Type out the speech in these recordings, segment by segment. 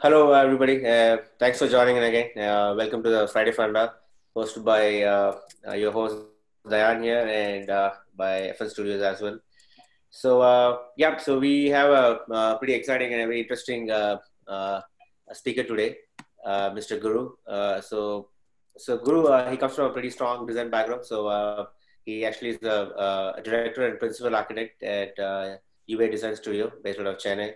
Hello, everybody. Thanks for joining in again. Welcome to the Friday Funda, hosted by your host Dayan here and by FL Studios as well. So we have a pretty exciting and very interesting uh, speaker today, Mr. Guru. So Guru, he comes from a pretty strong design background. He actually is a director and principal architect at UA Design Studio based out of Chennai.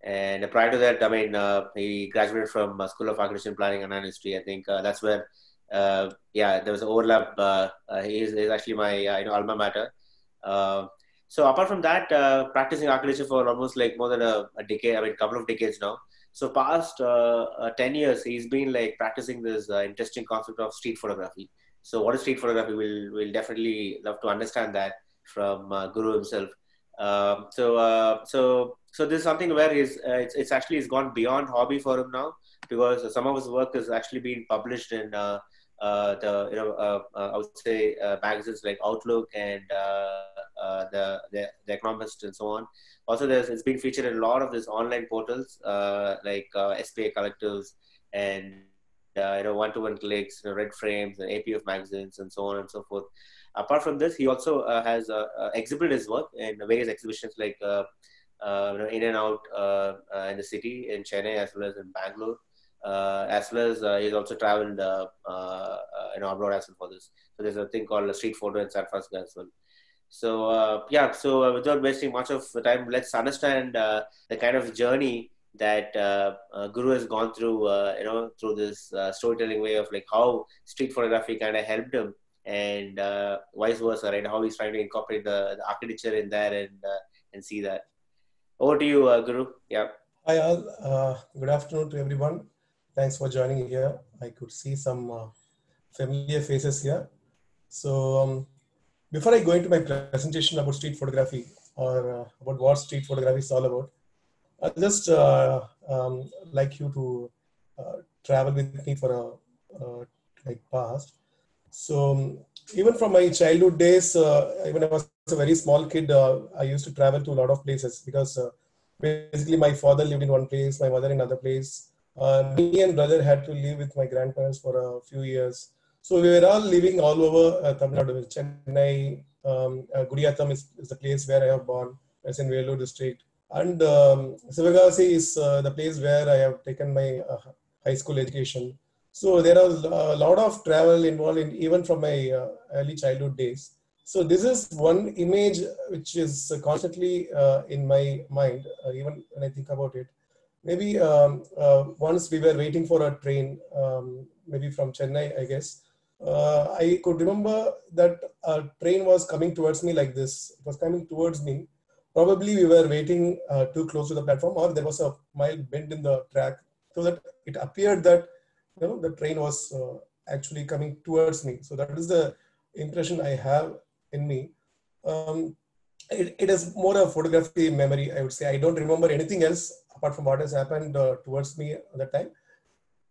And prior to that, I mean, he graduated from School of Architecture, Planning and History. I think that's where, there was an overlap. He is actually my alma mater. Uh, so apart from that, practicing architecture for almost like more than a decade. I mean, a couple of decades now. So past 10 years, he's been like practicing this interesting concept of street photography. So what is street photography? We'll definitely love to understand that from Guru himself. So this is something where it's actually it's gone beyond hobby for him now because some of his work has actually been published in the I would say magazines like Outlook and the Economist and so on. Also, it's been featured in a lot of these online portals like SPA Collectives and one-to-one clicks, Red Frames, and APF magazines, and so on and so forth. Apart from this, he also has exhibited his work in various exhibitions like in and out in the city in Chennai as well as in Bangalore, as well as he's also traveled abroad as well for this. So there's a thing called street photo in San Francisco as well. So without wasting much of the time, let's understand the kind of journey that Guru has gone through, through this storytelling way of like how street photography kind of helped him and vice versa, right? How he's trying to incorporate the architecture in there and see that. Over to you, Guru. Yeah. Hi all, good afternoon to everyone. Thanks for joining here. I could see some familiar faces here. So before I go into my presentation about street photography or about what street photography is all about, I'd just like you to travel with me for like past. So even from my childhood days, when I was a very small kid, I used to travel to a lot of places because basically my father lived in one place, my mother in another place. Me and brother had to live with my grandparents for a few years. So we were all living all over Tamil Nadu. Chennai, Gudiyatham is the place where I have born. It's in Vellore district. And Sivagasi is the place where I have taken my high school education. So there was a lot of travel involved in even from my early childhood days. So this is one image which is constantly in my mind, even when I think about it. Maybe once we were waiting for a train, maybe from Chennai, I guess. I could remember that a train was coming towards me like this. It was coming towards me. Probably we were waiting too close to the platform, or there was a mild bend in the track, so that it appeared that the train was actually coming towards me. So that is the impression I have in me. It is more a photography memory, I would say. I don't remember anything else apart from what has happened towards me at that time.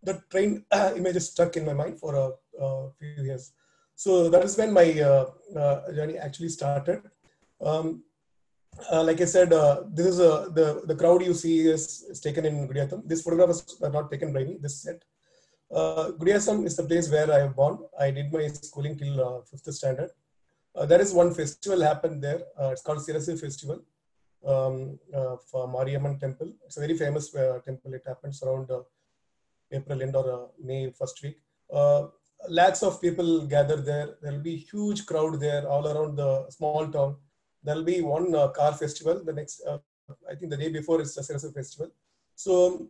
The train image is stuck in my mind for a few years. So that is when my journey actually started. Like I said, this is the crowd you see is taken in Gudiyatham. This photograph was not taken by me, this set. Gudiyatham is the place where I was born. I did my schooling till 5th standard. There is one festival happened there. It's called Sirasu Festival for Mariamman Temple. It's a very famous temple. It happens around April end or May first week. Lakhs of people gather there. There will be huge crowd there all around the small town. There will be one car festival. The next, I think the day before is the Sirasu Festival. So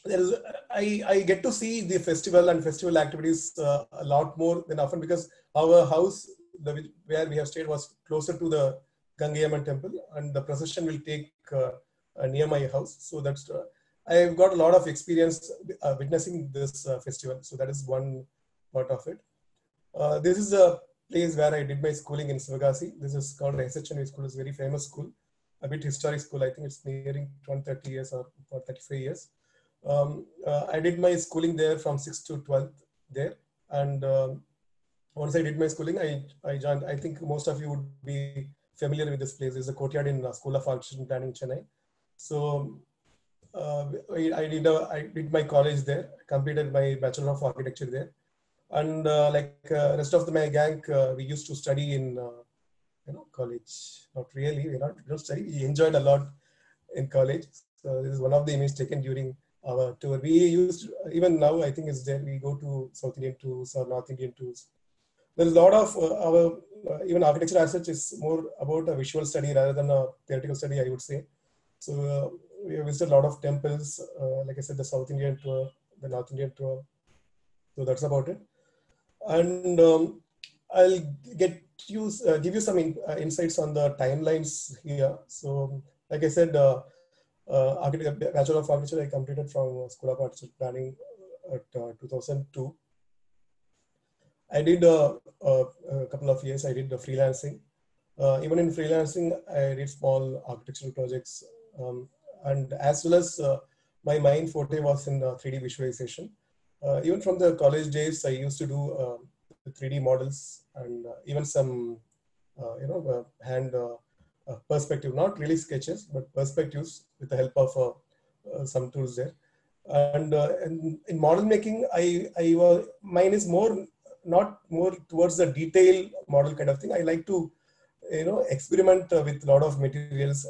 there is, I get to see the festival and festival activities a lot more than often because our house, where we have stayed, was closer to the Gangayamman temple, and the procession will take near my house. So that's I've got a lot of experience witnessing this festival. So that is one part of it. This is a place where I did my schooling in Sivagasi. This is called SHNV school. It's a very famous school, a bit historic school. I think it's nearing 30 years or 35 years. I did my schooling there from 6th to 12th there. And once I did my schooling, I joined, I think most of you would be familiar with this place. It's a courtyard in School of Architecture and Planning, Chennai. So I did my college there, completed my Bachelor of Architecture there. And rest of my gang, we used to study in college. Not really, we don't study. We enjoyed a lot in college. So this is one of the images taken during our tour. We used, even now I think it's there. We go to South Indian tours or North Indian tours. There's a lot of our even architecture as such is more about a visual study rather than a theoretical study, I would say. So we have visited a lot of temples, like I said, the South Indian tour, the North Indian tour. So that's about it. And I'll give you some insights on the timelines here. So, like I said, Bachelor of Architecture I completed from School of Architecture Planning at 2002. I did a couple of years. I did the freelancing. Even in freelancing, I did small architectural projects, and as well as my main forte was in 3D visualization. Even from the college days, I used to do 3D models and even some, hand perspective, not really sketches, but perspectives with the help of some tools there. And in model making, I was, mine is not more towards the detail model kind of thing. I like to, experiment with a lot of materials.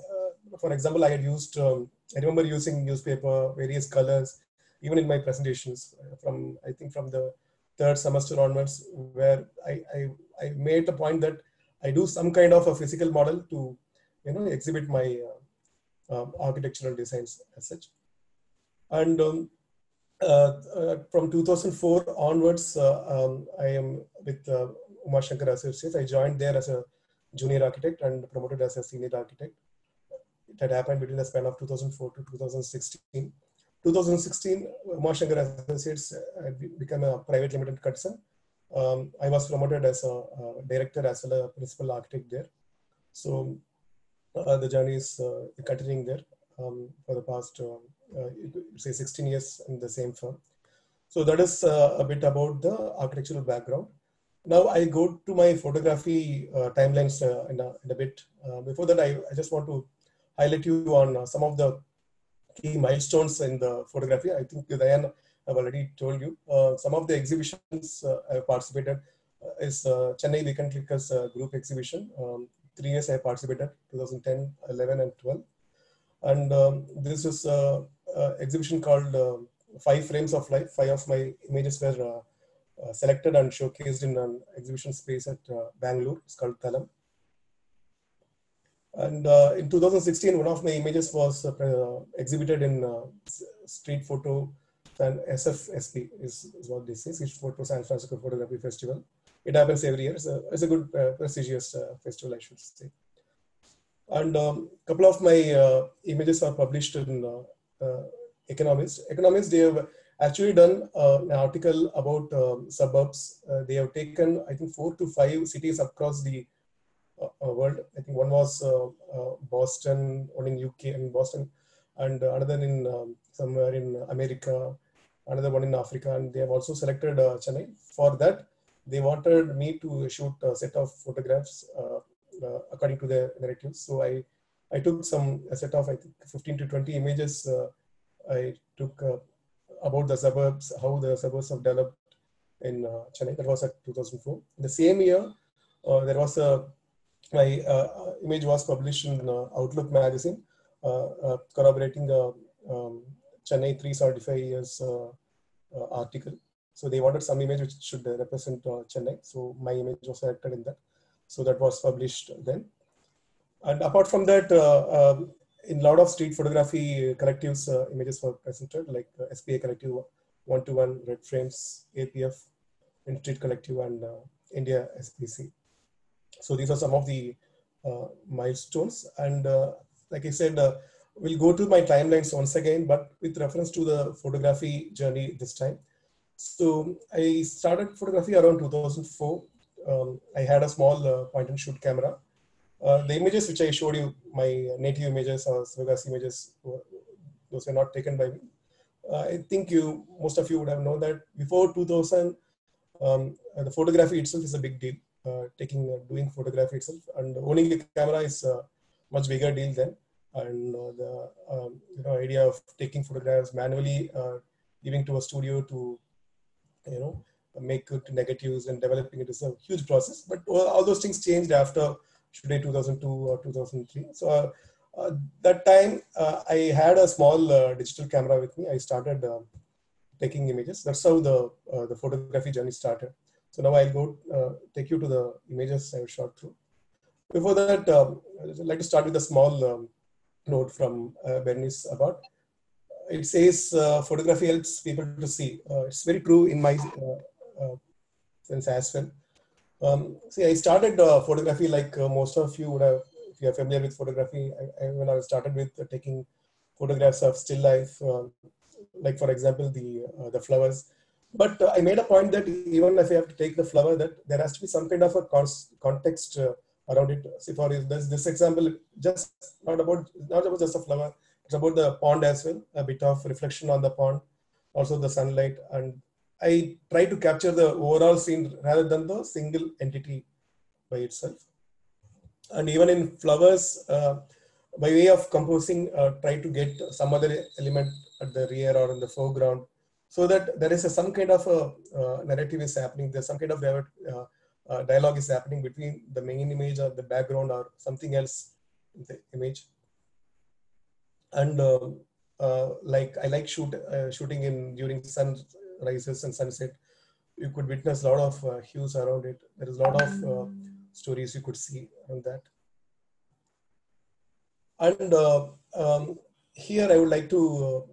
For example, I had used, I remember using newspaper, various colors, even in my presentations I think from the third semester onwards, where I made the point that I do some kind of a physical model to, exhibit my architectural designs as such. And from 2004 onwards, I am with Uma Shankar Associates. I joined there as a junior architect and promoted as a senior architect. It had happened between the span of 2004 to 2016. 2016, Uma Shankar Associates became a private limited concern. I was promoted as a director as well as a principal architect there. So the journey is continuing there for the past, say 16 years in the same firm. So that is a bit about the architectural background. Now I go to my photography timelines in a bit. Before that, I just want to highlight you on some of the key milestones in the photography. I think Dayan have already told you. Some of the exhibitions I have participated is Chennai Weekend Clickers group exhibition. 3 years I participated, 2010, 11 and 12. And this is an exhibition called 5 Frames of Life. 5 of my images were selected and showcased in an exhibition space at Bangalore. It's called Thalam. And in 2016, one of my images was exhibited in Street Photo and SFSP is what this is, Street Photo San Francisco Photography Festival. It happens every year. It's a good prestigious festival, I should say. And a couple of my images are published in Economist. Economist, they have actually done an article about suburbs. They have taken, I think, 4 to 5 cities across the world. I think one was Boston, one in UK and Boston, and another in somewhere in America, another one in Africa, and they have also selected Chennai. For that, they wanted me to shoot a set of photographs according to their narratives. So I took a set of, I think, 15 to 20 images. I took about the suburbs, how the suburbs have developed in Chennai. That was at 2004. In the same year, there was my image was published in Outlook magazine, corroborating the Chennai 375 years article. So they wanted some image which should represent Chennai. So my image was selected in that. So that was published then. And apart from that, in a lot of street photography collectives, images were presented, like SPA Collective, 121, Red Frames, APF, In Street Collective, and India SPC. So these are some of the milestones. And like I said, we'll go to my timelines once again, but with reference to the photography journey this time. So I started photography around 2004. I had a small point and shoot camera. The images which I showed you, my native images or Sivagasi images, those were not taken by me. I think most of you would have known that before 2000, the photography itself is a big deal. Doing photography itself and owning a camera is a much bigger deal then. and the idea of taking photographs manually, giving to a studio to make good negatives and developing it is a huge process. But all those things changed after should 2002 or 2003. So that time I had a small digital camera with me. I started taking images. That's how the photography journey started. So now I'll go take you to the images I shot through. Before that, I'd like to start with a small note from Bernice about. It says photography helps people to see. It's very true in my sense as well. See, I started photography like most of you would have, if you are familiar with photography. When I started with taking photographs of still life, like for example the flowers. But I made a point that even if I have to take the flower, that there has to be some kind of a context around it. See, for this example, just not about just a flower. It's about the pond as well. A bit of reflection on the pond, also the sunlight, and I try to capture the overall scene rather than the single entity by itself. And even in flowers, by way of composing, try to get some other element at the rear or in the foreground, so that there is some kind of a narrative is happening. There's some kind of dialogue is happening between the main image or the background or something else in the image. And like I like shooting in during sunrises and sunset. You could witness a lot of hues around it. There is a lot of stories you could see on that. And here I would like to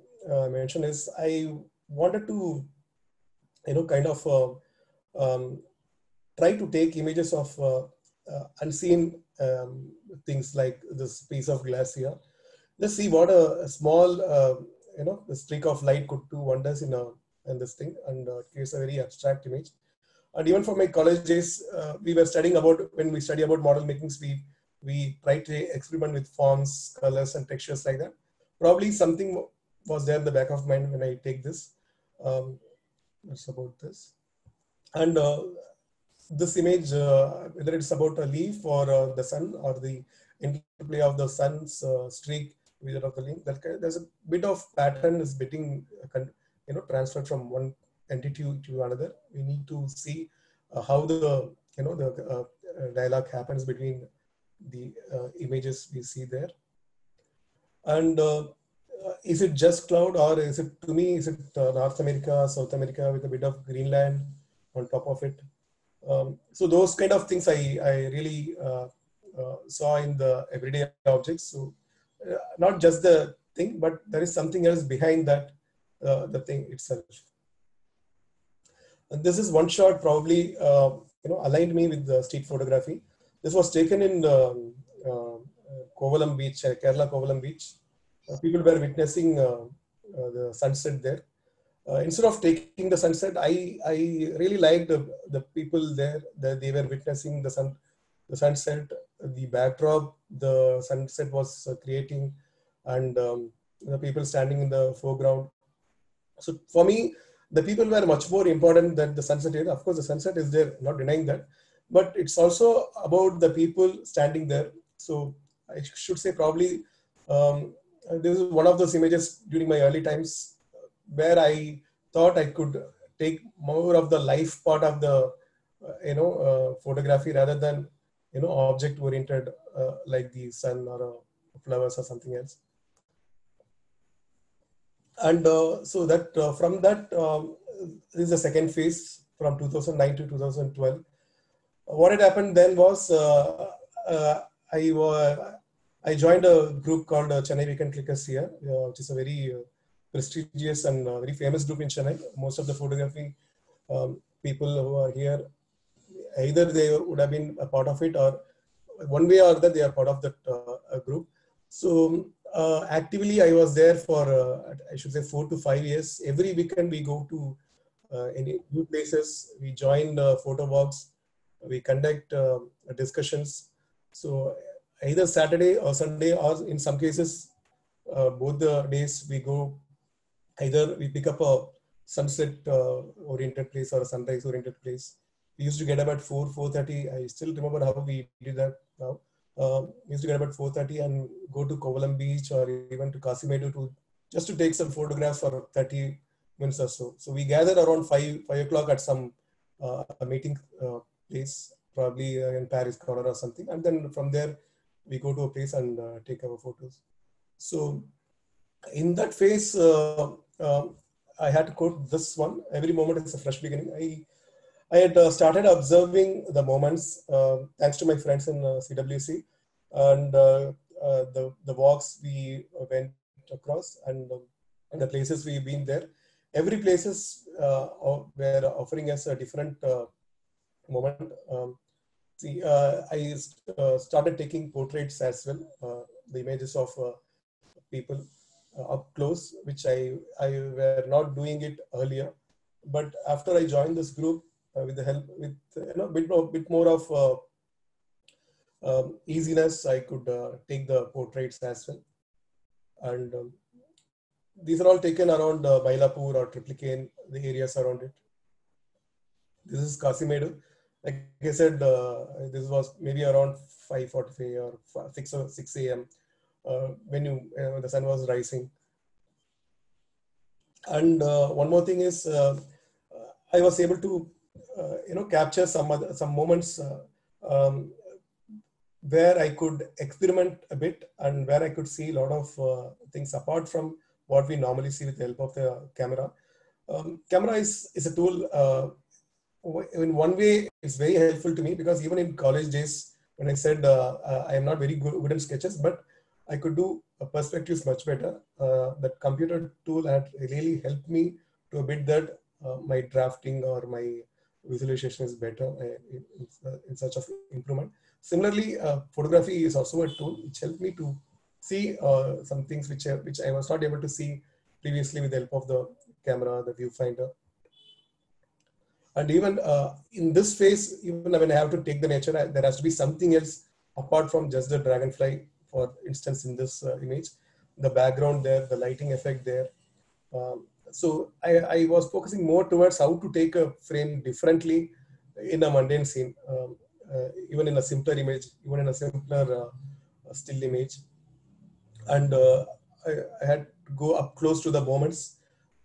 mention is I wanted to, kind of try to take images of unseen things like this piece of glass here. Let's see what a small, the streak of light could do wonders in this thing, and creates a very abstract image. And even for my college days, we were studying about, when we study about model makings, we try to experiment with forms, colors, and textures like that. Probably something was there in the back of mind when I take this. That's about this. And this image, whether it's about a leaf or the sun or the interplay of the sun's streak with that of the leaf, there's a bit of pattern is getting transferred from one entity to another. We need to see how the dialogue happens between the images we see there. And is it just cloud, or is it, to me, is it North America, South America with a bit of Greenland on top of it? So those kind of things I really saw in the everyday objects. So not just the thing, but there is something else behind that, the thing itself. And this is one shot probably aligned me with the street photography. This was taken in Kovalam Beach, Kerala Kovalam Beach. People were witnessing the sunset there. Instead of taking the sunset, I really liked the people there. That they were witnessing the sunset, the backdrop the sunset was creating, and the people standing in the foreground. So for me, the people were much more important than the sunset is. Of course, the sunset is there, not denying that, but it's also about the people standing there. So I should say probably this is one of those images during my early times where I thought I could take more of the life part of the photography rather than object oriented like the sun or flowers or something else. And so that from that this is the second phase from 2009 to 2012. What had happened then was I joined a group called Chennai Weekend Clickers here, which is a very prestigious and very famous group in Chennai. Most of the photography people who are here, either they would have been a part of it, or one way or other they are part of that group. So actively I was there for I should say 4 to 5 years. Every weekend we go to any new places. We join photo walks. We conduct discussions. So either Saturday or Sunday, or in some cases both the days, we go, either we pick up a sunset oriented place or a sunrise oriented place. We used to get up at 4:30. I still remember how we did that now. We used to get up at 4:30 and go to Kovalam Beach or even to Kasimedu to just to take some photographs for 30 minutes or so. So we gathered around 5 o'clock at some a meeting place, probably in Paris Corner or something. And then from there, we go to a place and take our photos. So in that phase, I had to quote this one: every moment is a fresh beginning. I had started observing the moments thanks to my friends in CWC and the walks we went across and the places we've been there. Every places were offering us a different moment. I started taking portraits as well, the images of people up close, which I were not doing it earlier. But after I joined this group, with the help, with bit more of easiness, I could take the portraits as well. And these are all taken around Mylapore or Triplicane, the areas around it. This is Kasimedu. Like I said, this was maybe around 5:45 or 6 a.m. When the sun was rising. And one more thing is, I was able to capture some moments where I could experiment a bit and where I could see a lot of things apart from what we normally see with the help of the camera. Camera is a tool. In one way, it's very helpful to me because even in college days, when I said I am not very good in sketches, but I could do perspectives much better. That computer tool had really helped me to a bit that my drafting or my visualization is better in such of improvement. Similarly, photography is also a tool which helped me to see some things which I was not able to see previously with the help of the camera, the viewfinder. And even in this phase, even when I have to take the nature, there has to be something else apart from just the dragonfly. For instance, in this image, the background there, the lighting effect there. So I was focusing more towards how to take a frame differently in a mundane scene, even in a simpler image, even in a simpler still image. And I had to go up close to the moments,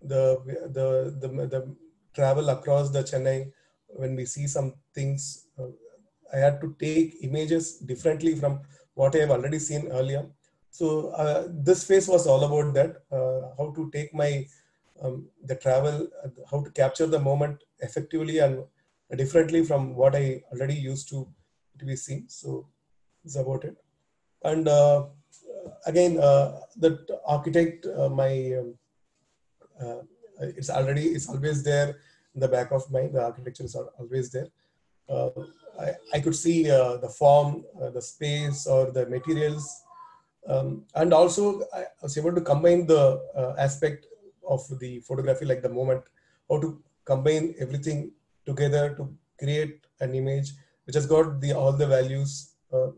the travel across the Chennai. When we see some things, I had to take images differently from what I have already seen earlier. So this phase was all about that, how to take my the travel, how to capture the moment effectively and differently from what I already used to be seen. So it's about it. And again, the architect, it's always there in the back of mind. The architecture is always there. I could see the form, the space, or the materials, and also I was able to combine the aspect of the photography, like the moment, how to combine everything together to create an image which has got all the values,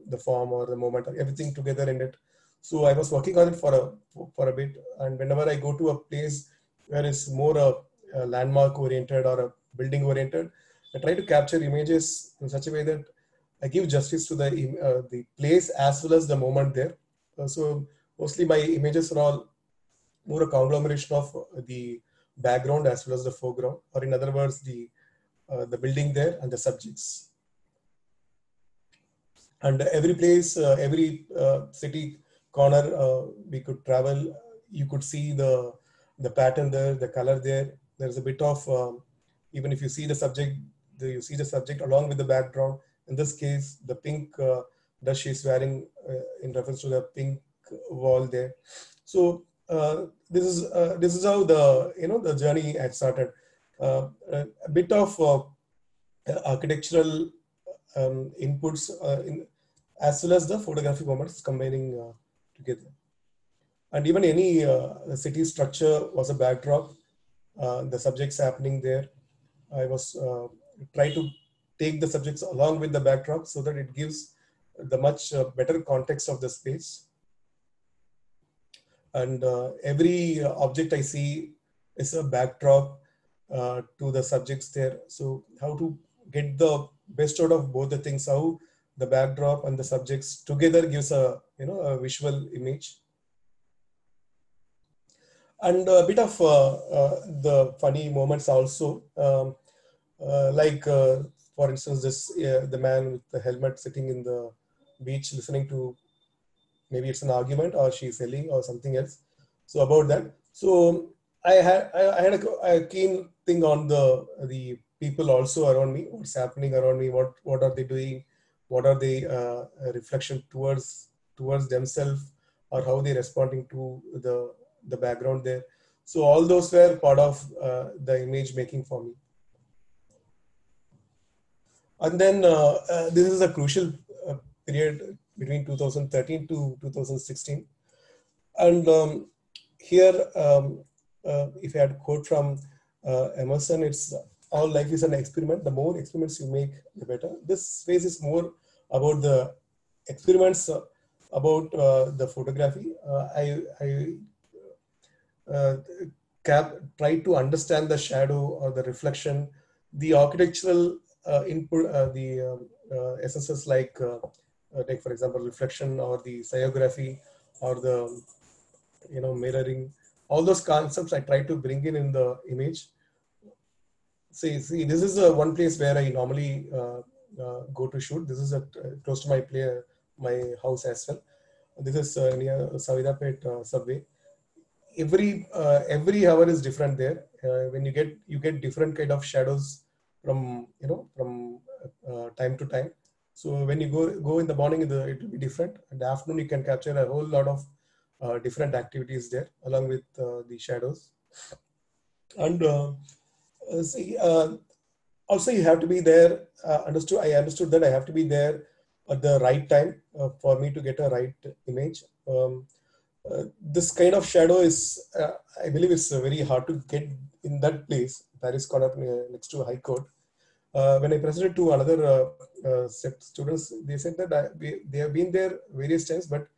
the form or the moment, everything together in it. So I was working on it for a bit, and whenever I go to a place where it's more a landmark oriented or a building oriented, I try to capture images in such a way that I give justice to the place as well as the moment there. So mostly my images are all more a conglomeration of the background as well as the foreground, or in other words, the building there and the subjects. And every place, every city corner we could travel, you could see the pattern there, the color there. There's a bit of even if you see the subject, you see the subject along with the background. In this case, the pink dress she's wearing in reference to the pink wall there. So this is how the journey had started. A bit of architectural inputs as well as the photographic moments combining together. And even any city structure was a backdrop. The subjects happening there, I was try to take the subjects along with the backdrop so that it gives the much better context of the space. And every object I see is a backdrop to the subjects there. So how to get the best out of both the things, how the backdrop and the subjects together gives a, a visual image. And a bit of the funny moments also, for instance, this the man with the helmet sitting in the beach listening to, maybe it's an argument or she's yelling or something else. So about that, so I had a keen thing on the people also around me, what's happening around me, what are they doing, what are they a reflection towards themselves, or how they responding to the background there. So all those were part of the image making for me. And then this is a crucial period between 2013 to 2016. And here, if I had a quote from Emerson, it's all life is an experiment. The more experiments you make, the better. This phase is more about the experiments about the photography. I try to understand the shadow or the reflection, the architectural input, the essences like for example, reflection or the sciography or the mirroring. All those concepts I try to bring in the image. See, this is one place where I normally go to shoot. This is close to my house as well. This is near Savidapet subway. Every hour is different there. When you get different kind of shadows from time to time. So when you go in the morning, it will be different. In the afternoon, you can capture a whole lot of different activities there along with the shadows. And also you have to be there. I understood that I have to be there at the right time for me to get a right image. This kind of shadow is, I believe, it's very hard to get in that place. Paris Corner next to High Court. When I presented to another students, they said that they have been there various times, but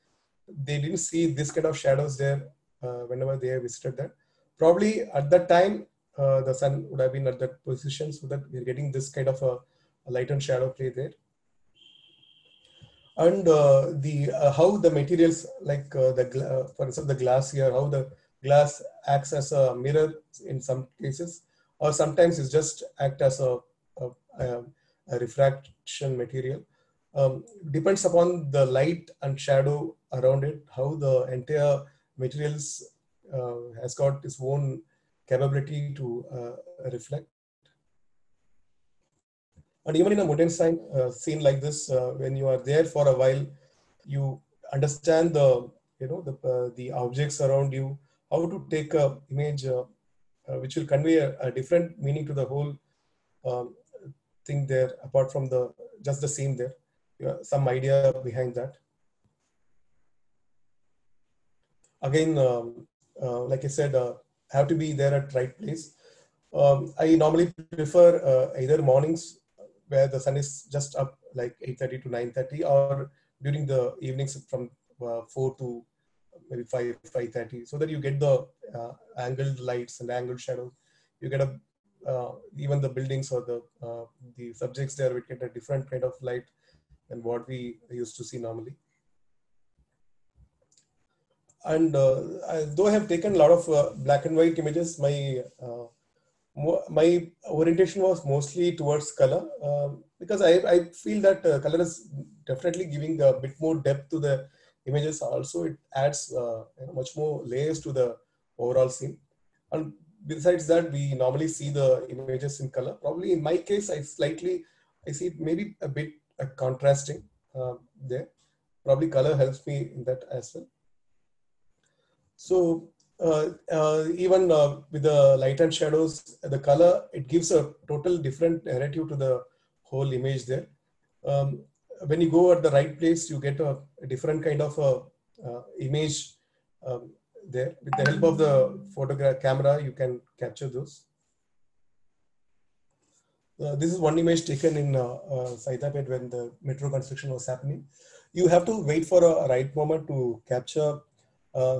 they didn't see this kind of shadows there whenever they have visited that. Probably at that time, the sun would have been at that position, so that we're getting this kind of a light and shadow play there. And how the materials, like for instance, the glass here, how the glass acts as a mirror in some cases, or sometimes it's just act as a refraction material. Depends upon the light and shadow around it, how the entire materials has got its own capability to reflect. And even in a modern scene like this, when you are there for a while, you understand the objects around you, how to take a image which will convey a different meaning to the whole thing there, apart from just the scene there. Some idea behind that. Again, like I said, have to be there at right place. I normally prefer either mornings where the sun is just up like 8:30 to 9:30, or during the evenings from 4 to maybe 5:30, so that you get the angled lights and angled shadows. You get even the buildings or the subjects there, we get a different kind of light than what we used to see normally. And though I have taken a lot of black and white images, my orientation was mostly towards color, because I feel that color is definitely giving a bit more depth to the images. Also, it adds much more layers to the overall scene. And besides that, we normally see the images in color. Probably in my case, I see maybe a bit contrasting there. Probably color helps me in that as well. So even with the light and shadows, the color, it gives a total different narrative to the whole image there. When you go at the right place, you get a different kind of image there. With the help of the camera, you can capture those. This is one image taken in Saidapet when the metro construction was happening. You have to wait for a right moment to capture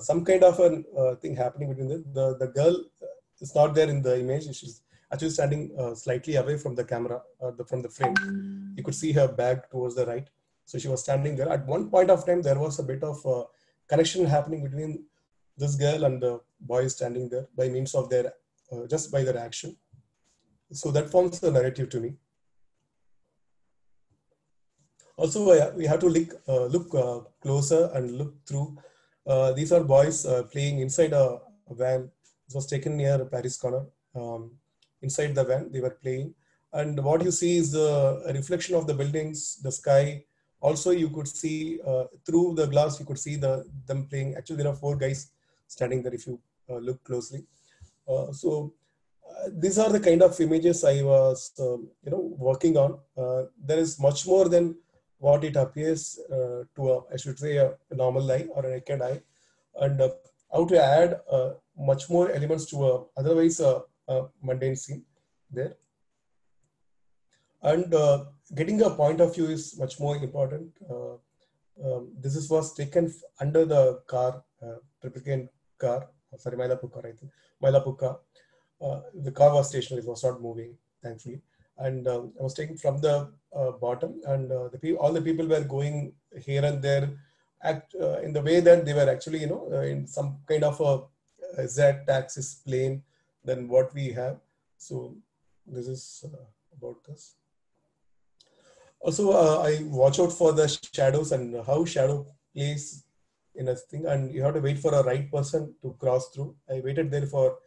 some kind of a thing happening between the girl is not there in the image. She's actually standing slightly away from the camera, from the frame. You could see her back towards the right. So she was standing there. At one point of time, there was a bit of connection happening between this girl and the boy standing there by means of their, just by their action. So that forms the narrative to me. Also, we have to look closer and look through. These are boys playing inside a van. This was taken near Paris Corner. Inside the van, they were playing. And what you see is the reflection of the buildings, the sky. Also, you could see through the glass, you could see them playing. Actually, there are 4 guys standing there if you look closely. These are the kind of images I was, working on. There is much more than what it appears to I should say, a normal eye or a naked eye, and how to add much more elements to a otherwise mundane scene there. And getting a point of view is much more important. This was taken under the car, Triplicane car, sorry, Mylapore car, I think, Mylapore car. The car was stationary, it was not moving, thankfully. And I was taken from the bottom, and all the people were going here and there in the way that they were actually, in some kind of a Z-axis plane than what we have. So this is about this. Also, I watch out for the shadows and how shadow plays in a thing, and you have to wait for a right person to cross through. I waited there for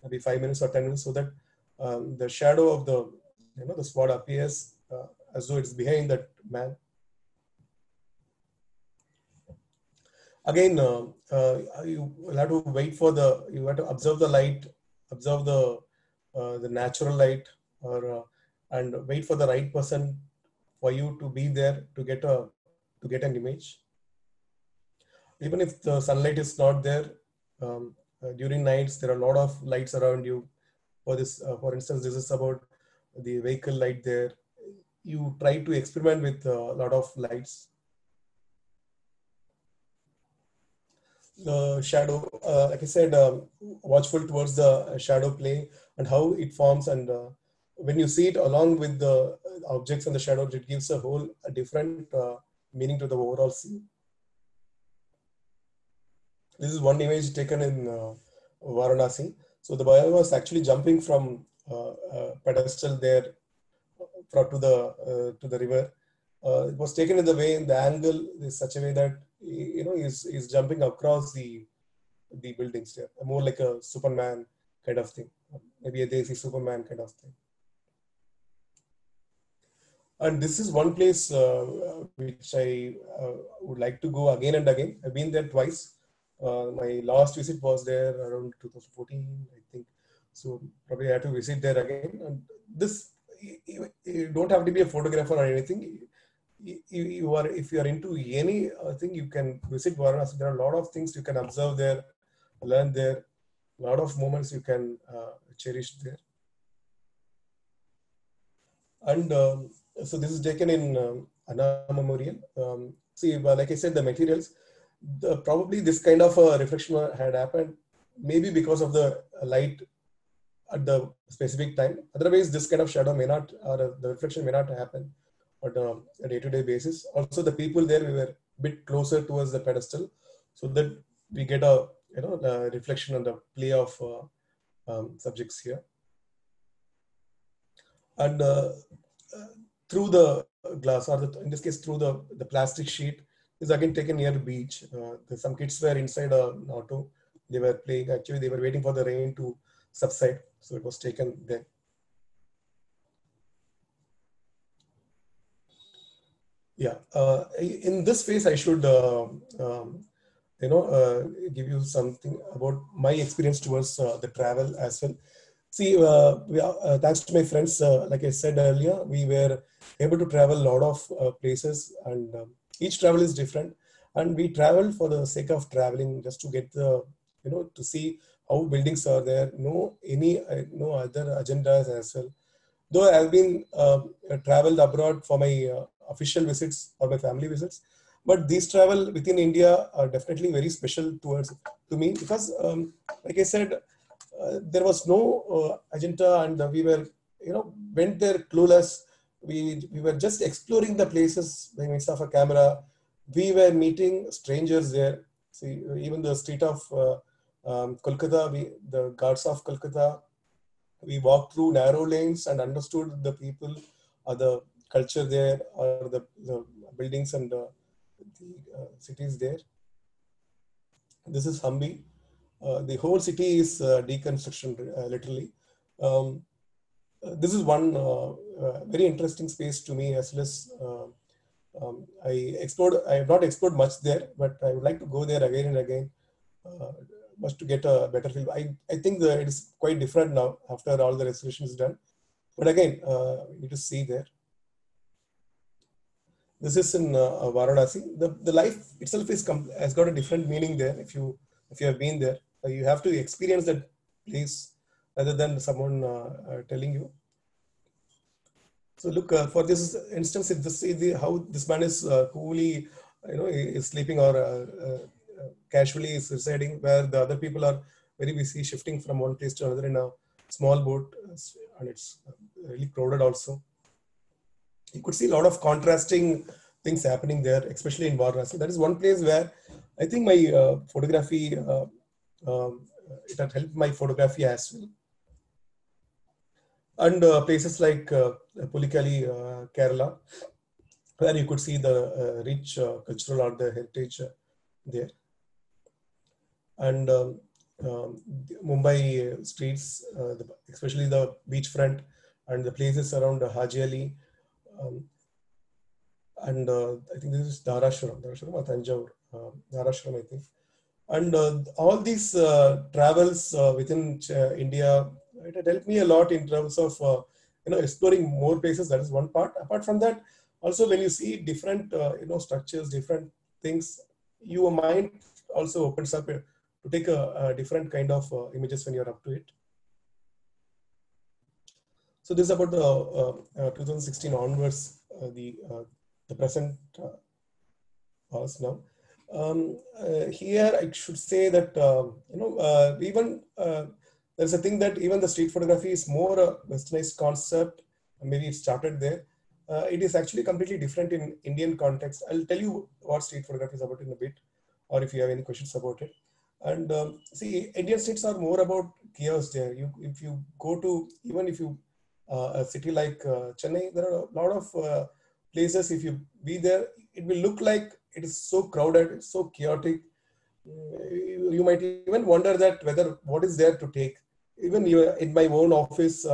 maybe 5 minutes or 10 minutes so that the shadow of the spot appears as though it's behind that man. Again, you will have to wait for you have to observe the light, observe the natural light, and wait for the right person for you to be there to get an image. Even if the sunlight is not there, during nights there are a lot of lights around you. For instance, this is about the vehicle light there. You try to experiment with a lot of lights. The shadow, like I said, watchful towards the shadow play and how it forms, and when you see it along with the objects and the shadows, it gives a different meaning to the overall scene. This is one image taken in Varanasi. So the boy was actually jumping from a pedestal there to the river. It was taken in the angle is such a way that he's jumping across the buildings there, more like a Superman kind of thing, maybe a Desi Superman kind of thing. And this is one place which I would like to go again and again. I've been there twice. My last visit was there around 2014, I think. So probably I have to visit there again. And this, you don't have to be a photographer or anything. If you are into any thing, you can visit Varanasi. There are a lot of things you can observe there, learn there, a lot of moments you can cherish there. And so this is taken in Anna Memorial. See, like I said, the materials, probably this kind of reflection had happened maybe because of the light at the specific time. Otherwise, this kind of shadow may not, or the reflection may not happen on a day-to-day basis. Also, the people there, we were a bit closer towards the pedestal, so that we get a reflection on the play of subjects here. And through the glass, or in this case through the plastic sheet, is again taken near the beach. Some kids were inside an auto. They were playing. Actually, they were waiting for the rain to subside, so it was taken there. Yeah, in this phase, I should give you something about my experience towards the travel as well. See, thanks to my friends, like I said earlier, we were able to travel a lot of places, and each travel is different. And we traveled for the sake of traveling, just to get to see how buildings are there. No other agendas as well. Though I have been traveled abroad for my official visits or my family visits, but these travel within India are definitely very special to me, because, like I said, there was no agenda, and we were, went there clueless. we were just exploring the places by means of a camera. We were meeting strangers there. See, even the street of Kolkata, the Ghats of Kolkata, we walked through narrow lanes and understood the people or the culture there, or the buildings and the cities there. This is Hampi. The whole city is deconstruction, literally. Um, this is one very interesting space to me, as well as I have not explored much there, but I would like to go there again and again, much to get a better feel. I think that it is quite different now after all the restoration is done. But again, you need to see there. This is in Varanasi. The life itself has got a different meaning there. If you have been there, you have to experience that place rather than someone telling you. So look, for this instance, if see how this man is coolly, is sleeping or casually is residing, where the other people are very busy shifting from one place to another in a small boat, and it's really crowded also. You could see a lot of contrasting things happening there, especially in Varanasi. That is one place where I think my photography, it had helped my photography as well. And places like Pulikali, Kerala, where you could see the rich cultural or the heritage there. And Mumbai streets, especially the beachfront and the places around Haji Ali. And I think this is Dharashram or Tanjore, Dharashram, I think. And all these travels within India, it had helped me a lot in terms of exploring more places. That is one part. Apart from that, also when you see different structures, different things, your mind also opens up to take a different kind of images when you're up to it. So this is about the 2016 onwards, the present hours now. Here I should say that even there's a thing that even the street photography is more a westernized concept. Maybe it started there. It is actually completely different in Indian context. I'll tell you what street photography is about in a bit, or if you have any questions about it. And see, Indian streets are more about chaos there. If you go to, even if you a city like Chennai, there are a lot of places. If you be there, it will look like it is so crowded, it's so chaotic. You might even wonder that whether what is there to take. Even in my own office,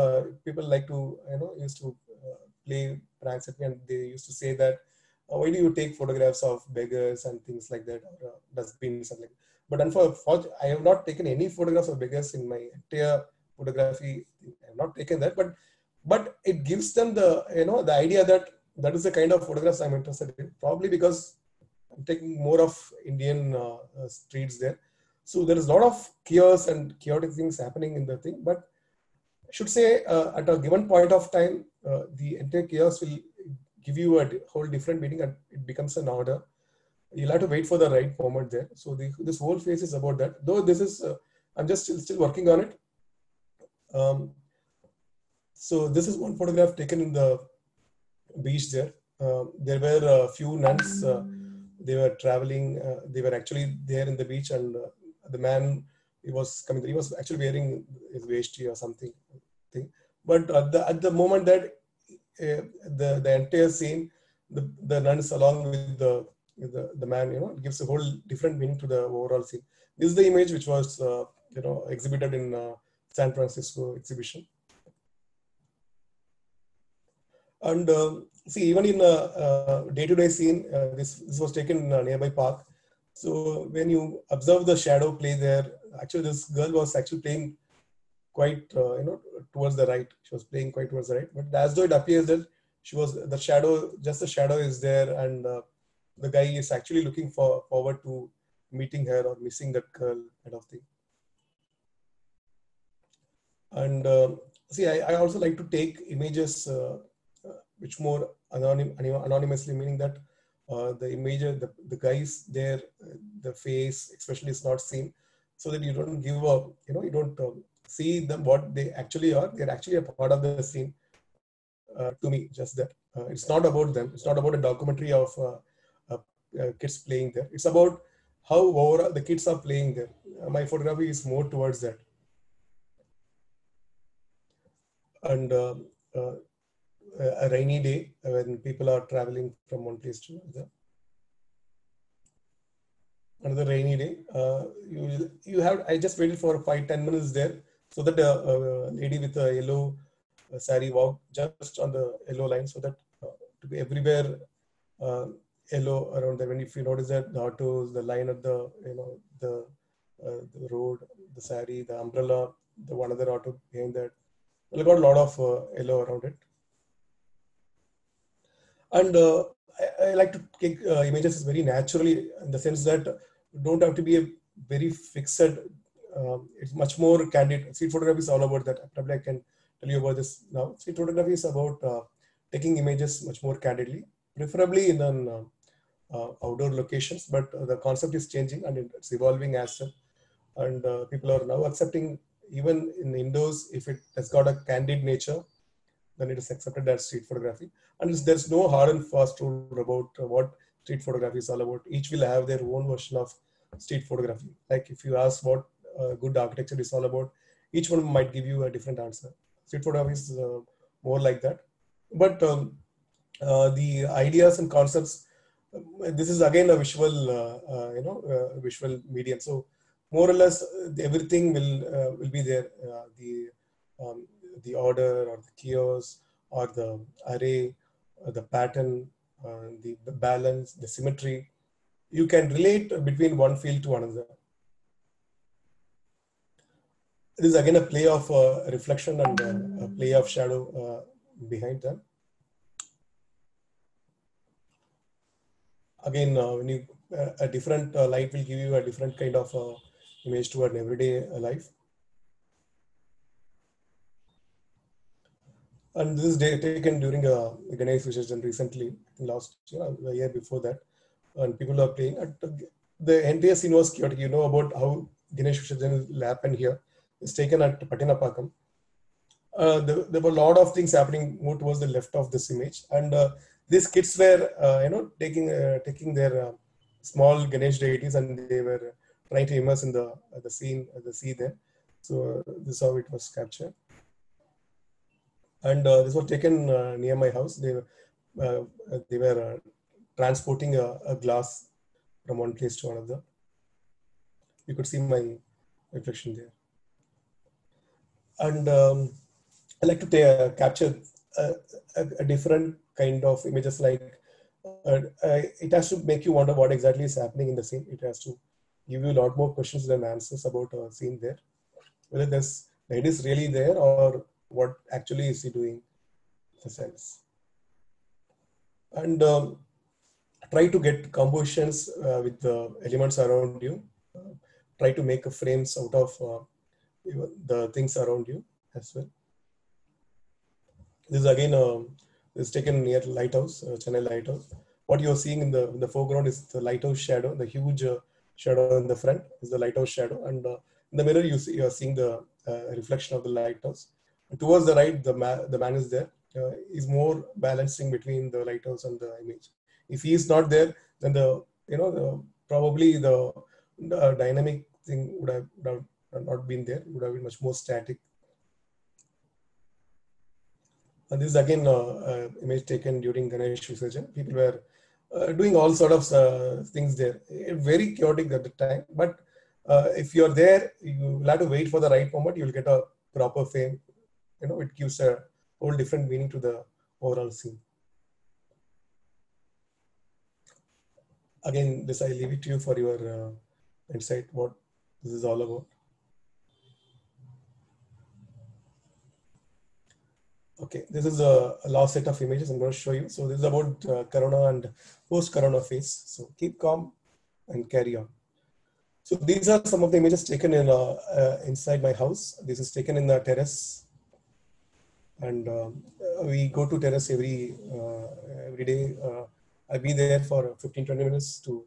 people like to used to play pranks at me, and they used to say that, why do you take photographs of beggars and things like that, or dustbins and like. But unfortunately, I have not taken any photographs of beggars in my entire photography. I have not taken that, but it gives them the the idea that is the kind of photographs I'm interested in. Probably because I'm taking more of Indian streets there. So there is a lot of chaos and chaotic things happening in the thing. But I should say at a given point of time, the entire chaos will give you a whole different meaning, and it becomes an order. You'll have to wait for the right moment there. So this whole phase is about that. Though this is, I'm just still working on it. So this is one photograph taken in the beach there. There were a few nuns. They were traveling. They were actually there in the beach, and the man, he was coming. He was actually wearing his veshti or something. But at the moment that the entire scene, the nuns along with the man, it gives a whole different meaning to the overall scene. This is the image which was exhibited in San Francisco exhibition. And see, even in a day-to-day scene, this was taken in a nearby park. So when you observe the shadow play there, actually this girl was actually playing quite towards the right. She was playing quite towards the right. But as though it appears that the shadow is there, and the guy is actually looking forward to meeting her or missing that girl, kind of thing. And see, I also like to take images which more anonymously, meaning that the image, the guys there, the face especially is not seen, so that you don't give up, you don't see them what they actually are. They're actually a part of the scene. to me, just that. It's not about them. It's not about a documentary of kids playing there. It's about how overall the kids are playing there. My photography is more towards that. And uh, a rainy day when people are traveling from one place to another rainy day. You have. I just waited for 5-10 minutes there, so that a lady with a yellow sari walked just on the yellow line, so that to be everywhere yellow around there. When if you notice that the autos, the line of the the road, the sari, the umbrella, the one other auto behind that, we got a lot of yellow around it. And I like to take images very naturally, in the sense that don't have to be a very fixed. It's much more candid. Street photography is all about that. Probably I can tell you about this now. Street photography is about taking images much more candidly, preferably in an outdoor locations. But the concept is changing and it's evolving as well. And people are now accepting even in indoors, if it has got a candid nature, then it is accepted as street photography. And there's no hard and fast rule about what street photography is all about. Each will have their own version of street photography. Like if you ask what good architecture is all about, each one might give you a different answer. Street photography is more like that. But the ideas and concepts, this is again a visual, visual medium. So more or less everything will be there. The order or the chaos or the array, the pattern, the balance, the symmetry. You can relate between one field to another. This is again a play of reflection and a play of shadow behind them. Again, when you a different light will give you a different kind of image to an everyday life. And this is taken during Ganesh Visarjan recently, last year, the year before that, and people are playing. The entire scene was chaotic. You know about how Ganesh Visarjan will happen here. It's taken at Patinapakam. There were a lot of things happening more towards the left of this image, and these kids were, taking their small Ganesh deities, and they were trying to immerse in the scene, the sea there. So this is how it was captured. And this was taken near my house. They were transporting a glass from one place to another. You could see my reflection there. And I like to capture a different kind of images. Like it has to make you wonder what exactly is happening in the scene. It has to give you a lot more questions than answers about a scene there. Whether it is really there or what actually is he doing, in a sense. And try to get compositions with the elements around you. Try to make frames out of the things around you as well. This is again is taken near lighthouse, Chennai lighthouse. What you're seeing in the foreground is the lighthouse shadow. The huge shadow in the front is the lighthouse shadow, and in the mirror you are seeing the reflection of the lighthouse. And towards the right, the man is there. Is more balancing between the lighthouse and the image. If he is not there, then probably the dynamic thing would have not been there. It would have been much more static. And this is again image taken during Ganesh Visarjan. People were doing all sort of things there. Very chaotic at the time. But if you're there, you will have to wait for the right moment. You'll get a proper frame. It gives a whole different meaning to the overall scene. Again, this I leave it to you for your insight, what this is all about. Okay, this is a last set of images I'm going to show you. So this is about Corona and post-Corona phase. So keep calm and carry on. So these are some of the images taken in inside my house. This is taken in the terrace. And we go to terrace every day. I'll be there for 15-20 minutes to,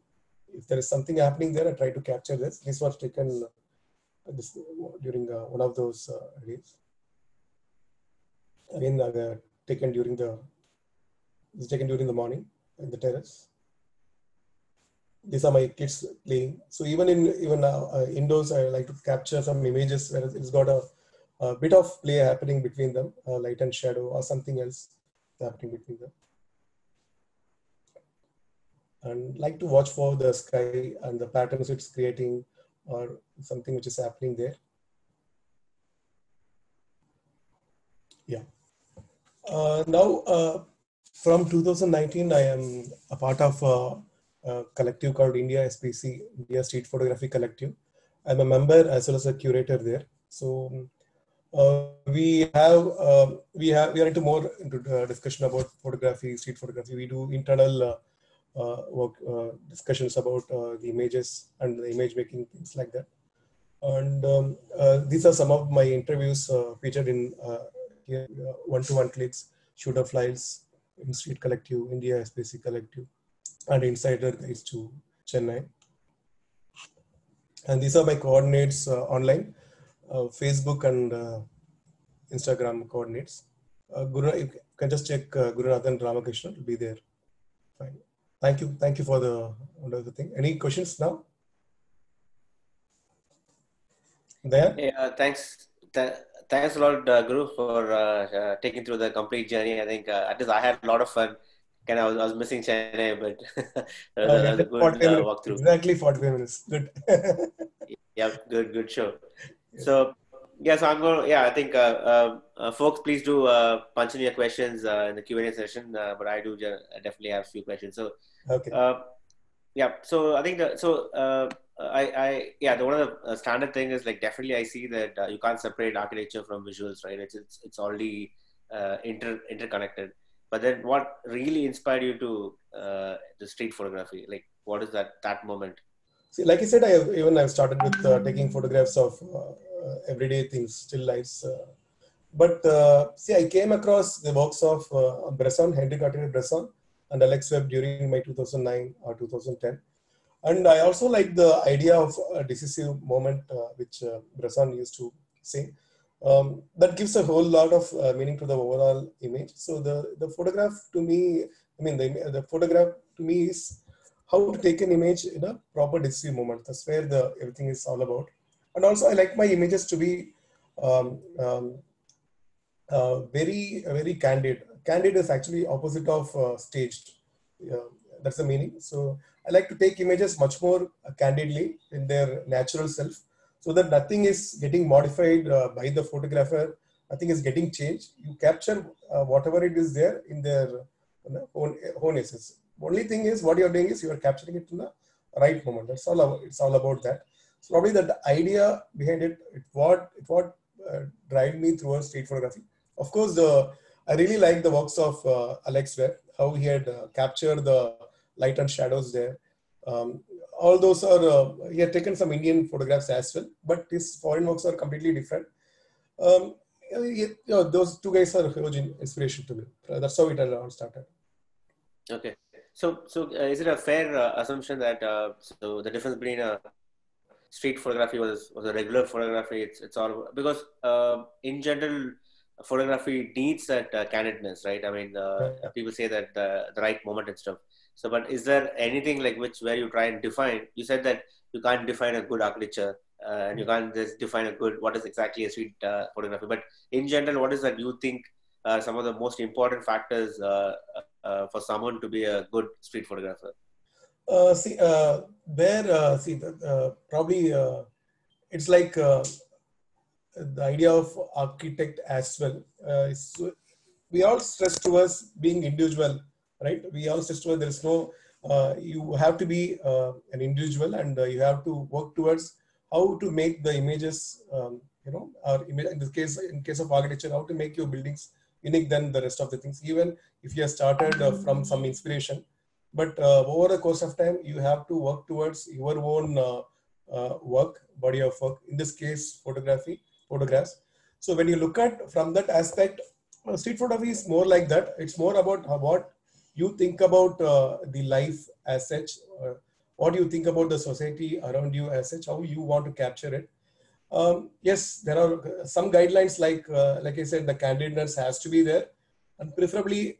if there is something happening there, I try to capture this. This was taken during one of those days. Again, taken during the morning in the terrace. These are my kids playing. So even indoors, I like to capture some images where it's got a bit of play happening between them, light and shadow or something else happening between them. And like to watch for the sky and the patterns it's creating or something which is happening there. Yeah. Now, from 2019, I am a part of a collective called India SPC, India Street Photography Collective. I'm a member as well as a curator there. So we are into more into discussion about photography, street photography. We do internal work discussions about the images and the image making, things like that. And these are some of my interviews featured in here, one-to-one clicks, shooter files, in Street Collective, India SPC Collective, and Insider Guides to Chennai. And these are my coordinates online, Facebook and Instagram coordinates. Guru, you can just check Gurunathan Ramakrishna, will be there. Fine. Thank you for the wonderful thing. Any questions now? There? Yeah, thanks a lot, Guru, for taking through the complete journey. I think at least I had a lot of fun. I was missing Chennai, but that was a good walkthrough. Exactly 45 minutes. Good. Yeah, good show. So I'm going to, I think folks, please do punch in your questions in the Q&A session, but I do definitely have a few questions. So, okay. So I think the one of the standard thing is like definitely I see that you can't separate architecture from visuals, right? It's already interconnected. But then what really inspired you to the street photography? Like what is that moment? See, like I said, I've started with taking photographs of everyday things, still lives. But I came across the works of Bresson, Henri Cartier-Bresson, and Alex Webb during my 2009 or 2010. And I also like the idea of a decisive moment, which Bresson used to say. That gives a whole lot of meaning to the overall image. So the photograph to me, the photograph to me is how to take an image in a proper decisive moment. That's where everything is all about. And also I like my images to be very candid. Candid is actually opposite of staged. That's the meaning. So I like to take images much more candidly in their natural self, so that nothing is getting modified by the photographer. Nothing is getting changed. You capture whatever it is there in their own essence. Only thing is what you're doing is you are capturing it in the right moment. That's all. It's all about that. So probably the idea behind it, what drive me towards street photography. Of course, I really like the works of Alex Webb, how he had captured the light and shadows there. All those are, he had taken some Indian photographs as well, but his foreign works are completely different. Those two guys are a huge inspiration to me. That's how it all started. Okay. So is it a fair assumption that so the difference between street photography was a regular photography? It's all because in general, photography needs that candidness, right? I mean, people say that the right moment and stuff. So, but is there anything like where you try and define? You said that you can't define a good architecture and you can't just define what is exactly a street photography. But in general, what is that you think some of the most important factors for someone to be a good street photographer? Probably it's like the idea of architect as well. We all stress towards being individual, right? We all stress towards there is no, you have to be an individual, and you have to work towards how to make the images, or in case of architecture, how to make your buildings unique than the rest of the things, even if you have started from some inspiration. But over the course of time, you have to work towards your own body of work, in this case, photographs. So when you look at from that aspect, street photography is more like that. It's more about what you think about the life as such, what you think about the society around you as such, how you want to capture it. Yes, there are some guidelines like I said, the candidness has to be there. and preferably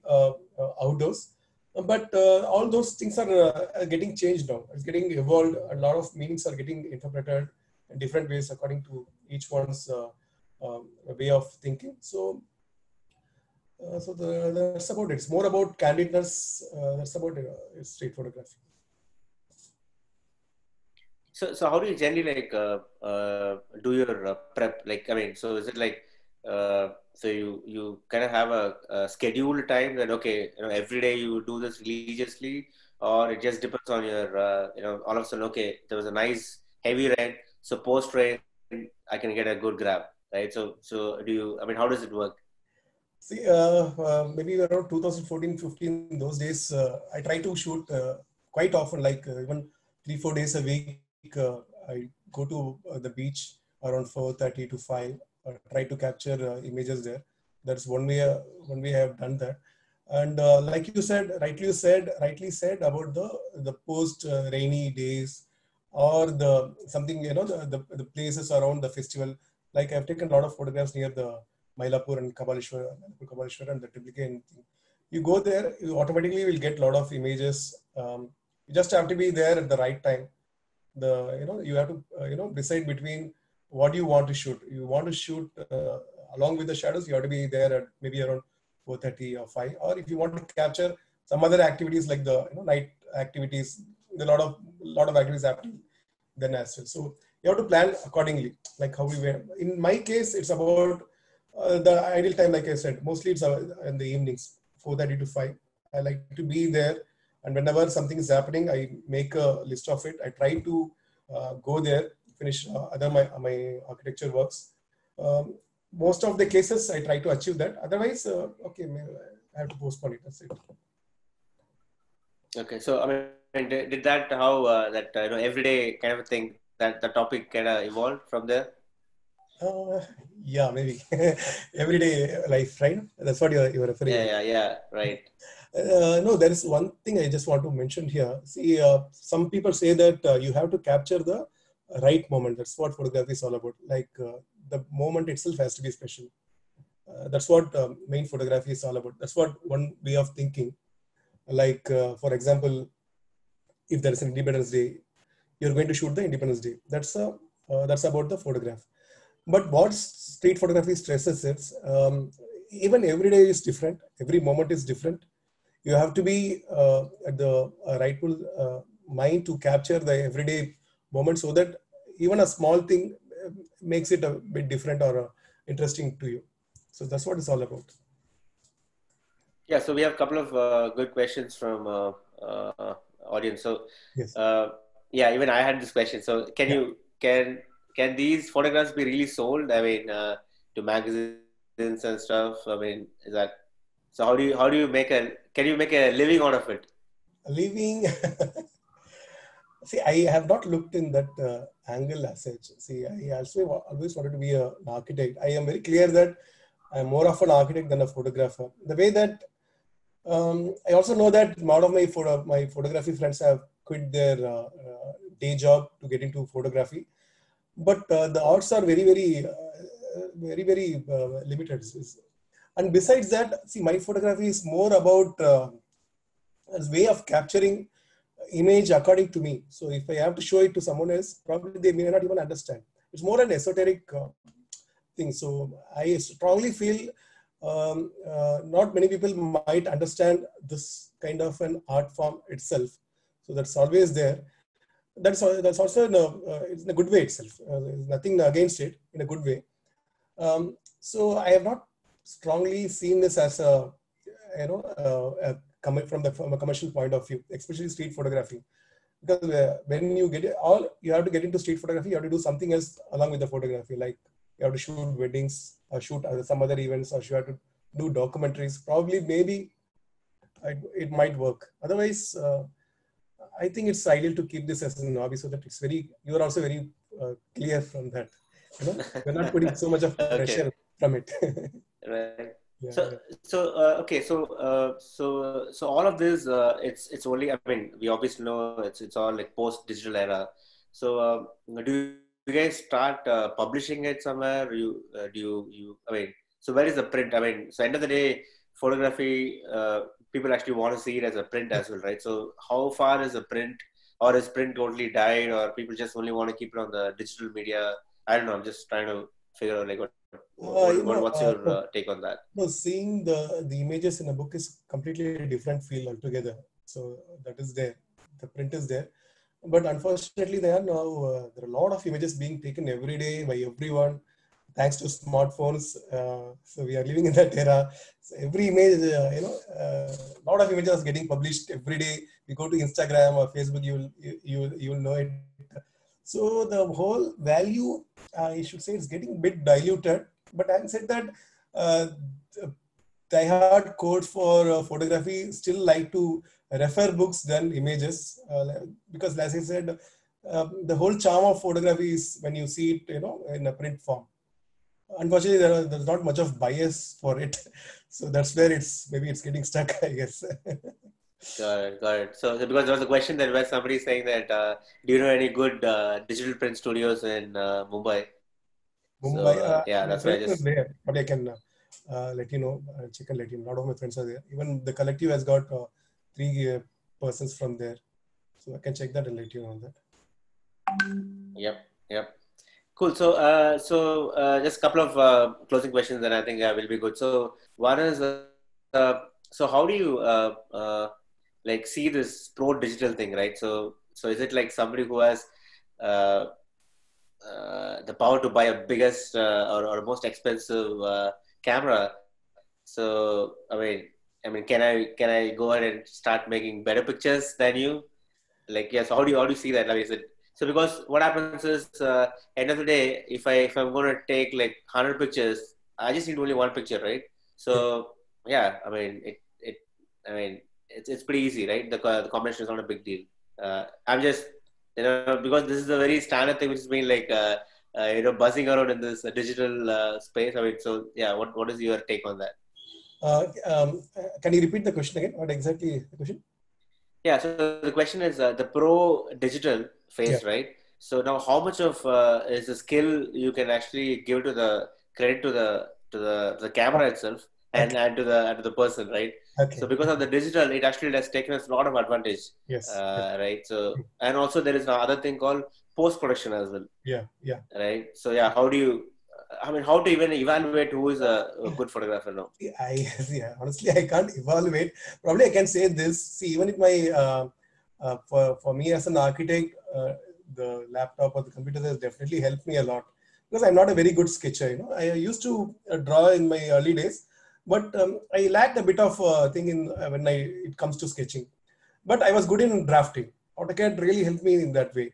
outdoors. But all those things are getting changed now. It's getting evolved. A lot of meanings are getting interpreted in different ways according to each one's way of thinking. That's about it. It's more about candidness. That's about street photography. So how do you generally like do your prep? Like, I mean, so is it like so you kind of have a scheduled time that okay, every day you do this religiously, or it just depends on your all of a sudden okay, there was a nice heavy rain, so post rain I can get a good grab, right? So do you? I mean, how does it work? See, maybe around 2014-15, those days, I try to shoot quite often, like even 3-4 days a week. I go to the beach around 4:30 to 5. Try to capture images there. That's one way I have done that. And like you said, rightly said about the post rainy days or the something the places around the festival. Like I've taken a lot of photographs near the Mylapore and Kabaleshwar and the Triplicate. You go there, you automatically will get a lot of images. You just have to be there at the right time. You have to decide between what you want to shoot. You want to shoot along with the shadows. You have to be there at maybe around 4:30 or 5. Or if you want to capture some other activities like the night activities, there are a lot of activities happening then as well. So you have to plan accordingly, like how we were. In my case, it's about the ideal time, like I said, mostly it's in the evenings, 4:30 to 5. I like to be there, and whenever something is happening, I make a list of it. I try to go there, finish other my architecture works. Most of the cases, I try to achieve that. Otherwise, okay, I have to postpone it. That's it. Okay, so I mean, did that how that everyday kind of thing that the topic kind of evolved from there? Uh, yeah, maybe everyday life, right? That's what you're referring to. Yeah, right. No, there is one thing I just want to mention here. See, some people say that you have to capture the right moment. That's what photography is all about. Like the moment itself has to be special. That's what main photography is all about. That's what one way of thinking. Like, for example, if there is an Independence Day, you're going to shoot the Independence Day. That's about the photograph. But what street photography stresses is even every day is different. Every moment is different. You have to be at the rightful mind to capture the everyday moment so that even a small thing makes it a bit different or interesting to you. So that's what it's all about. Yeah, so we have a couple of good questions from audience. So Yes. yeah, even I had this question. So Yeah. can these photographs be really sold? I mean, to magazines and stuff. I mean, is that so? How do you make a can you make a living out of it? Living. See, I have not looked in that angle as such. See, I also always wanted to be an architect. I am very clear that I'm more of an architect than a photographer. The way that I also know that a lot of my photography friends have quit their day job to get into photography, but the odds are very limited. And besides that, see, my photography is more about a way of capturing image according to me. So if I have to show it to someone else, probably they may not even understand. It's more an esoteric thing. So I strongly feel not many people might understand this kind of an art form itself. So that's always there. That's also it's in a good way itself. There's nothing against it in a good way. So I have not strongly seen this as from a commercial point of view, especially street photography. Because when you get it, all you have to get into street photography, you have to do something else along with the photography. Like you have to shoot weddings or shoot some other events, or you have to do documentaries. Probably, maybe it might work. Otherwise, I think it's ideal to keep this as an hobby so that you are also very clear from that. We're not putting so much of Okay, pressure from it. right. Yeah, So yeah. okay, so all of this it's only I mean we obviously know it's all like post digital era. So do you guys start publishing it somewhere? You do you I mean so where is the print? I mean so end of the day photography, people actually want to see it as a print as well, right? So how far is a print, or is print totally died, or people just only want to keep it on the digital media? I don't know. I'm just trying to figure out like what's your take on that? No, seeing the images in a book is completely different feel altogether. So that is there. The print is there. But unfortunately, there are a lot of images being taken every day by everyone, thanks to smartphones. So we are living in that era. So every image, a lot of images are getting published every day. You go to Instagram or Facebook, you will know it. So the whole value, I should say, is getting a bit diluted. But having said that, uh, diehard codes for photography still like to refer books than images, because as I said, the whole charm of photography is when you see it, in a print form. Unfortunately, there's not much of bias for it, so that's where it's getting stuck, I guess. Got it. So because there was a question that where somebody saying that, do you know any good digital print studios in Mumbai? Mumbai, So yeah, my that's why I friends are just there, but I can let you know, check and let you know. A lot of my friends are there. Even the collective has got three persons from there, so I can check that and let you know on that. yep. Cool. So just a couple of closing questions, and I think will be good. So one is, so how do you like see this pro digital thing, right? So is it like somebody who has uh, the power to buy a biggest or most expensive camera? So I mean, can I go ahead and start making better pictures than you? Like, yeah. So how do you see that? Like, is it so? Because what happens is, end of the day, if I'm going to take like 100 pictures, I just need only one picture, right? Yeah. So yeah, it's pretty easy, right? The combination is not a big deal. I'm just because this is a very standard thing which has been like buzzing around in this digital space. I mean, so yeah, what is your take on that? Can you repeat the question again? What exactly the question? Yeah, so the question is the pro digital Yeah. phase, right? So now, how much of is the skill you can actually give to the credit to the camera itself and Okay. and to the person, right? So Okay. because of the digital, it actually has taken us a lot of advantage, Yes. Yes. right? So and also there is another thing called post production as well, Yeah. Yeah. right? So yeah, how do you? I mean, how to even evaluate who is a good photographer now? Yeah, honestly, I can't evaluate. Probably I can say this. See, even if my for me as an architect, the laptop or the computer has definitely helped me a lot, because I'm not a very good sketcher. I used to draw in my early days, but I lacked a bit of thing in when it comes to sketching. But I was good in drafting. AutoCAD really helped me in that way.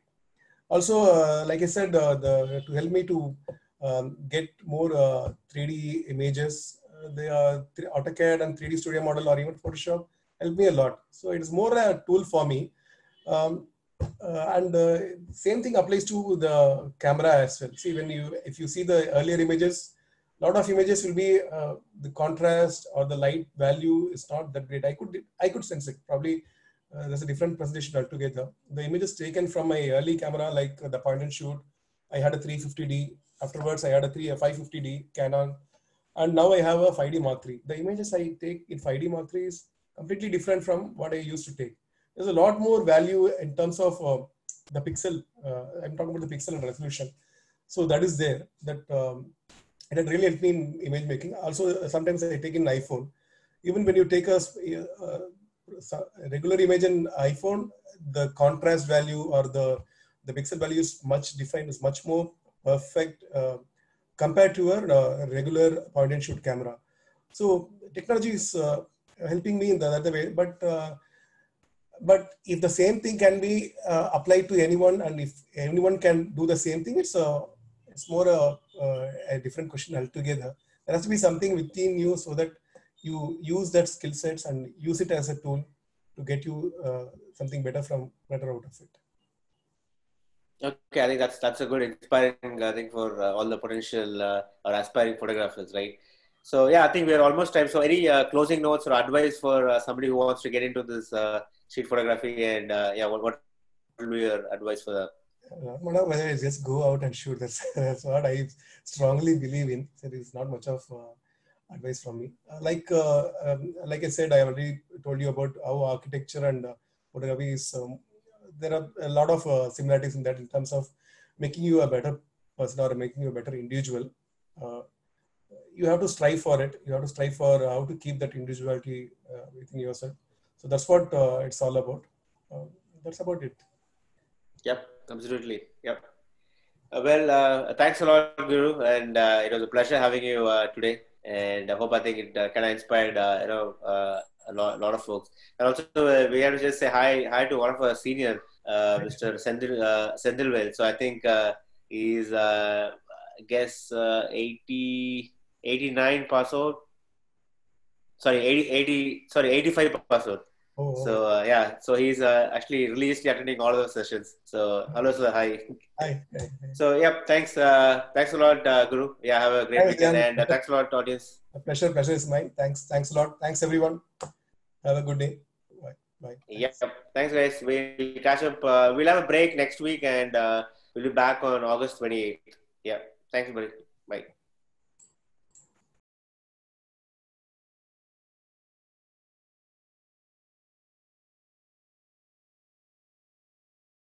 Also, like I said, to help me to get more 3D images, the AutoCAD and 3D Studio Model or even Photoshop help me a lot. So it is more a tool for me. And same thing applies to the camera as well. See, if you see the earlier images, a lot of images will be the contrast or the light value is not that great. I could sense it. Probably there's a different presentation altogether. The images taken from my early camera, like the point and shoot, I had a 350D. Afterwards, I had a 550D Canon, and now I have a 5D Mark III. The images I take in 5D Mark III is completely different from what I used to take. There's a lot more value in terms of the pixel. I'm talking about the pixel and resolution. So that is there. It had really helped me in image making. Also, sometimes I take in iPhone. Even when you take a regular image in iPhone, the contrast value or the pixel value is much defined, is much more perfect compared to a regular point and shoot camera. So technology is helping me in the other way, but if the same thing can be applied to anyone, and if anyone can do the same thing, it's more a different question altogether. There has to be something within you so that you use that skill sets and use it as a tool to get you something better out of it. Okay, I think that's a good inspiring thing for all the potential or aspiring photographers, right? So yeah, I think we're almost time. So any closing notes or advice for somebody who wants to get into this street photography, and yeah, what will be your advice for that? Whether it's just go out and shoot. That's what I strongly believe in. So there is not much of advice from me. Like I said, I already told you about how architecture and photography is. There are a lot of similarities in that in terms of making you a better person or making you a better individual. Uh, you have to strive for it. You have to strive for how to keep that individuality within yourself. So that's what it's all about. That's about it. Yep, absolutely. Yep. Thanks a lot, Guru, and it was a pleasure having you today. And I think it kind of inspired, a lot of folks. And also, we have to just say hi to one of our senior, Mr. Sendilwell. So I think he's, I guess, 89 pass out. Sorry, 85 pass out. Oh, So so he's actually religiously attending all those sessions. So hello, sir. Hi. hi. Hi. So yeah, thanks a lot, Guru. Yeah, have a great Thanks, weekend, Jan. and thanks a lot, audience. Pleasure is mine. Thanks a lot. Thanks everyone. Have a good day. Bye. Yeah, Thanks. thanks guys. We'll catch up. We'll have a break next week, and we'll be back on August 28th. Yeah, thanks, buddy. Bye.